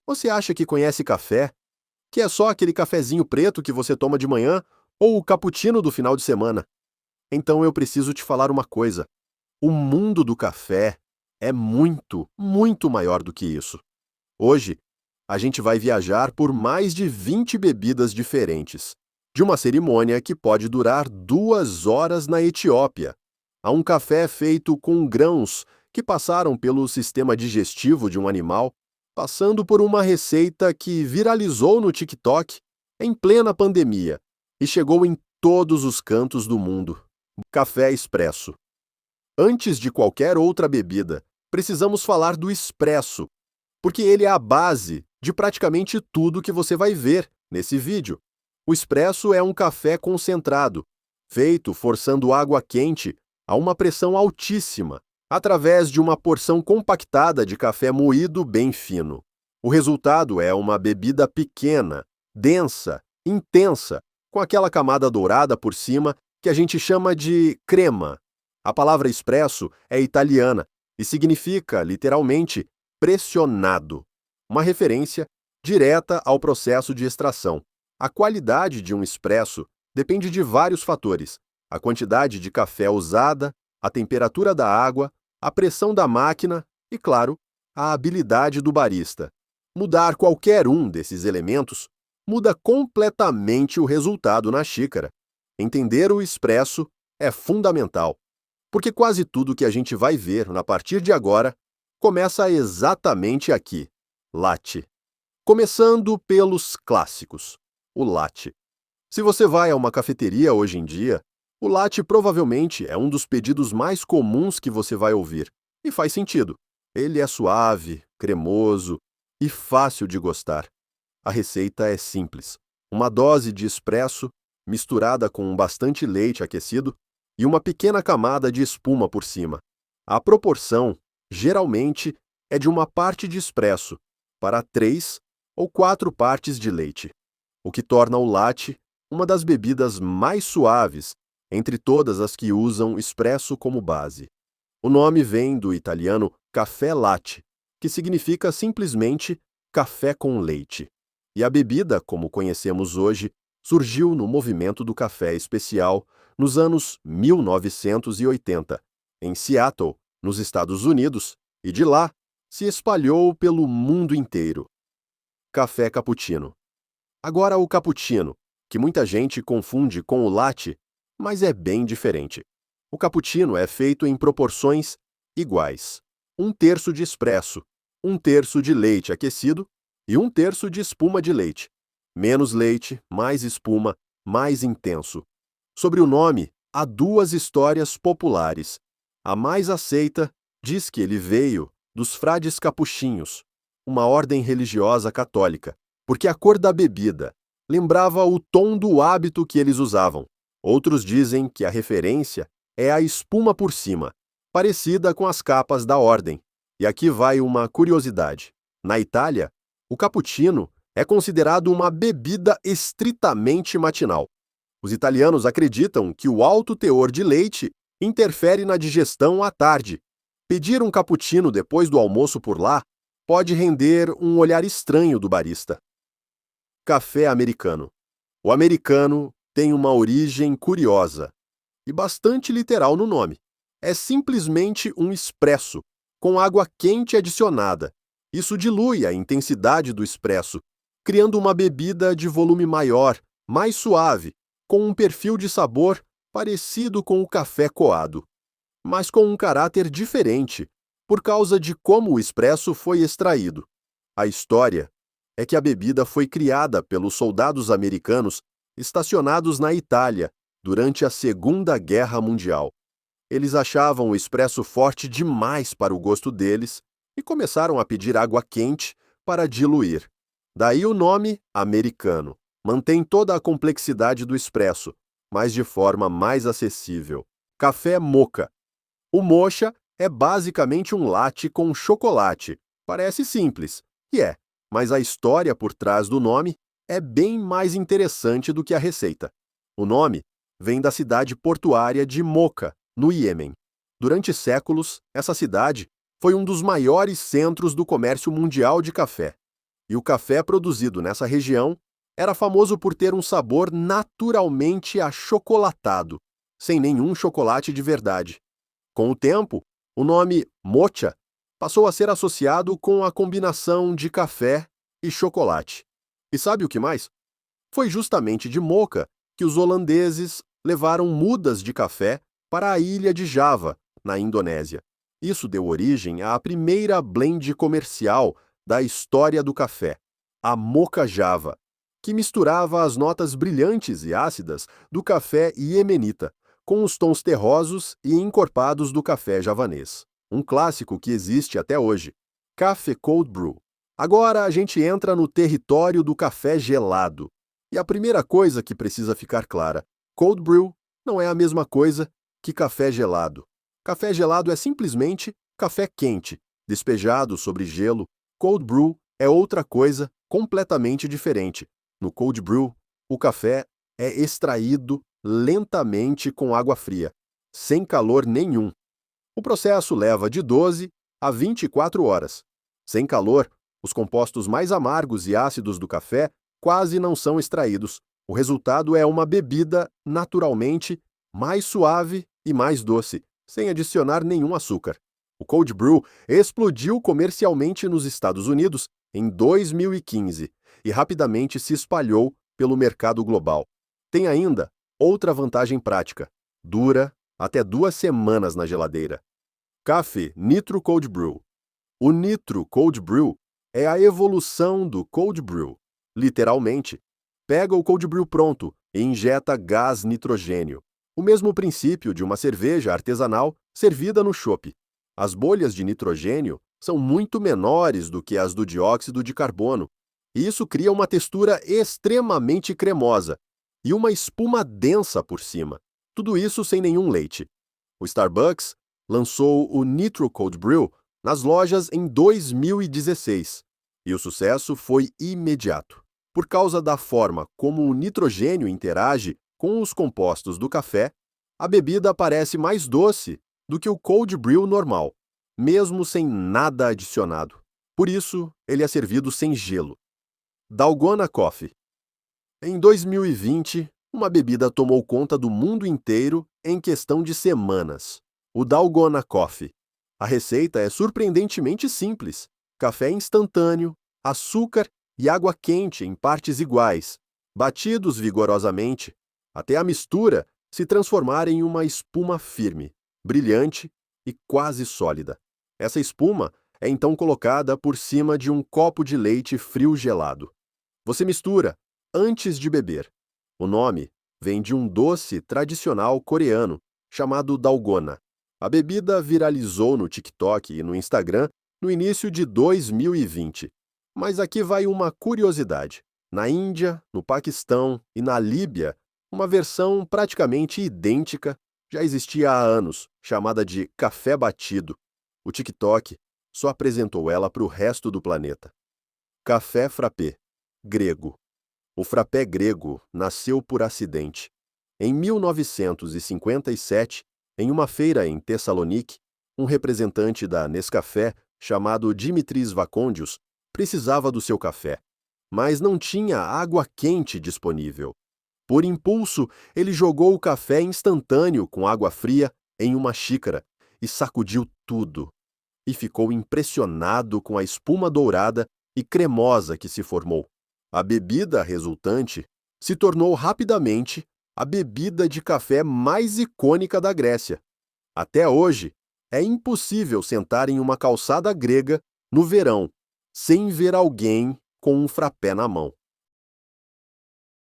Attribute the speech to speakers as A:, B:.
A: Você acha que conhece café? Que é só aquele cafezinho preto que você toma de manhã ou o cappuccino do final de semana? Então eu preciso te falar uma coisa. O mundo do café é muito, muito maior do que isso. Hoje, a gente vai viajar por mais de 20 bebidas diferentes, de uma cerimônia que pode durar 2 horas na Etiópia, a um café feito com grãos que passaram pelo sistema digestivo de um animal, passando por uma receita que viralizou no TikTok em plena pandemia e chegou em todos os cantos do mundo. Café expresso. Antes de qualquer outra bebida, precisamos falar do expresso, porque ele é a base de praticamente tudo que você vai ver nesse vídeo. O expresso é um café concentrado, feito forçando água quente a uma pressão altíssima, através de uma porção compactada de café moído bem fino. O resultado é uma bebida pequena, densa, intensa, com aquela camada dourada por cima que a gente chama de crema. A palavra expresso é italiana e significa, literalmente, pressionado, uma referência direta ao processo de extração. A qualidade de um expresso depende de vários fatores: a quantidade de café usada, a temperatura da água, a pressão da máquina e, claro, a habilidade do barista. Mudar qualquer um desses elementos muda completamente o resultado na xícara. Entender o expresso é fundamental, porque quase tudo que a gente vai ver a partir de agora começa exatamente aqui, latte. Começando pelos clássicos, o latte. Se você vai a uma cafeteria hoje em dia, o latte provavelmente é um dos pedidos mais comuns que você vai ouvir. E faz sentido. Ele é suave, cremoso e fácil de gostar. A receita é simples. Uma dose de espresso misturada com bastante leite aquecido e uma pequena camada de espuma por cima. A proporção, geralmente, é de uma parte de espresso para 3 ou 4 partes de leite, o que torna o latte uma das bebidas mais suaves entre todas as que usam espresso como base. O nome vem do italiano café latte, que significa simplesmente café com leite. E a bebida, como conhecemos hoje, surgiu no movimento do café especial nos anos 1980, em Seattle, nos Estados Unidos, e de lá se espalhou pelo mundo inteiro. Café cappuccino. Agora o cappuccino, que muita gente confunde com o latte, mas é bem diferente. O cappuccino é feito em proporções iguais: 1/3 de espresso, 1/3 de leite aquecido e 1/3 de espuma de leite. Menos leite, mais espuma, mais intenso. Sobre o nome, há 2 histórias populares. A mais aceita diz que ele veio dos frades capuchinhos, uma ordem religiosa católica, porque a cor da bebida lembrava o tom do hábito que eles usavam. Outros dizem que a referência é a espuma por cima, parecida com as capas da ordem. E aqui vai uma curiosidade. Na Itália, o cappuccino é considerado uma bebida estritamente matinal. Os italianos acreditam que o alto teor de leite interfere na digestão à tarde. Pedir um cappuccino depois do almoço por lá pode render um olhar estranho do barista. Café americano. O americano tem uma origem curiosa e bastante literal no nome. É simplesmente um expresso, com água quente adicionada. Isso dilui a intensidade do expresso, criando uma bebida de volume maior, mais suave, com um perfil de sabor parecido com o café coado, mas com um caráter diferente, por causa de como o expresso foi extraído. A história é que a bebida foi criada pelos soldados americanos estacionados na Itália durante a Segunda Guerra Mundial. Eles achavam o expresso forte demais para o gosto deles e começaram a pedir água quente para diluir. Daí o nome americano. Mantém toda a complexidade do expresso, mas de forma mais acessível. Café mocha. O mocha é basicamente um latte com chocolate. Parece simples, e é, mas a história por trás do nome é bem mais interessante do que a receita. O nome vem da cidade portuária de Mocha, no Iêmen. Durante séculos, essa cidade foi um dos maiores centros do comércio mundial de café. e o café produzido nessa região era famoso por ter um sabor naturalmente achocolatado, sem nenhum chocolate de verdade. Com o tempo, o nome mocha passou a ser associado com a combinação de café e chocolate. E sabe o que mais? Foi justamente de Mocha que os holandeses levaram mudas de café para a ilha de Java, na Indonésia. Isso deu origem à primeira blend comercial da história do café, a Mocha Java, que misturava as notas brilhantes e ácidas do café iemenita com os tons terrosos e encorpados do café javanês. Um clássico que existe até hoje, Café Cold Brew. Agora a gente entra no território do café gelado. E a primeira coisa que precisa ficar clara, Cold Brew não é a mesma coisa que café gelado. Café gelado é simplesmente café quente, despejado sobre gelo. Cold Brew é outra coisa completamente diferente. No Cold Brew, o café é extraído lentamente com água fria, sem calor nenhum. O processo leva de 12 a 24 horas. Sem calor, os compostos mais amargos e ácidos do café quase não são extraídos. O resultado é uma bebida naturalmente mais suave e mais doce, sem adicionar nenhum açúcar. O Cold Brew explodiu comercialmente nos Estados Unidos em 2015 e rapidamente se espalhou pelo mercado global. Tem ainda outra vantagem prática: dura até 2 semanas na geladeira. Café Nitro Cold Brew. O Nitro Cold Brew é a evolução do Cold Brew. Literalmente, pega o Cold Brew pronto e injeta gás nitrogênio. O mesmo princípio de uma cerveja artesanal servida no chopp. As bolhas de nitrogênio são muito menores do que as do dióxido de carbono, e isso cria uma textura extremamente cremosa e uma espuma densa por cima. Tudo isso sem nenhum leite. O Starbucks lançou o Nitro Cold Brew nas lojas em 2016, e o sucesso foi imediato. Por causa da forma como o nitrogênio interage com os compostos do café, a bebida parece mais doce do que o Cold Brew normal, mesmo sem nada adicionado. Por isso, ele é servido sem gelo. Dalgona Coffee. Em 2020, uma bebida tomou conta do mundo inteiro em questão de semanas: o Dalgona Coffee. A receita é surpreendentemente simples: café instantâneo, açúcar e água quente em partes iguais, batidos vigorosamente, até a mistura se transformar em uma espuma firme, brilhante e quase sólida. Essa espuma é então colocada por cima de um copo de leite frio gelado. Você mistura antes de beber. O nome vem de um doce tradicional coreano chamado dalgona. A bebida viralizou no TikTok e no Instagram no início de 2020. Mas aqui vai uma curiosidade. Na Índia, no Paquistão e na Líbia, uma versão praticamente idêntica já existia há anos, chamada de café batido. O TikTok só apresentou ela para o resto do planeta. Café frappé, grego. O frappé grego nasceu por acidente. Em 1957, em uma feira em Tessalonique, um representante da Nescafé, chamado Dimitris Vakondios, precisava do seu café, mas não tinha água quente disponível. Por impulso, ele jogou o café instantâneo com água fria em uma xícara e sacudiu tudo. E ficou impressionado com a espuma dourada e cremosa que se formou. A bebida resultante se tornou rapidamente a bebida de café mais icônica da Grécia. Até hoje, é impossível sentar em uma calçada grega no verão sem ver alguém com um frappé na mão.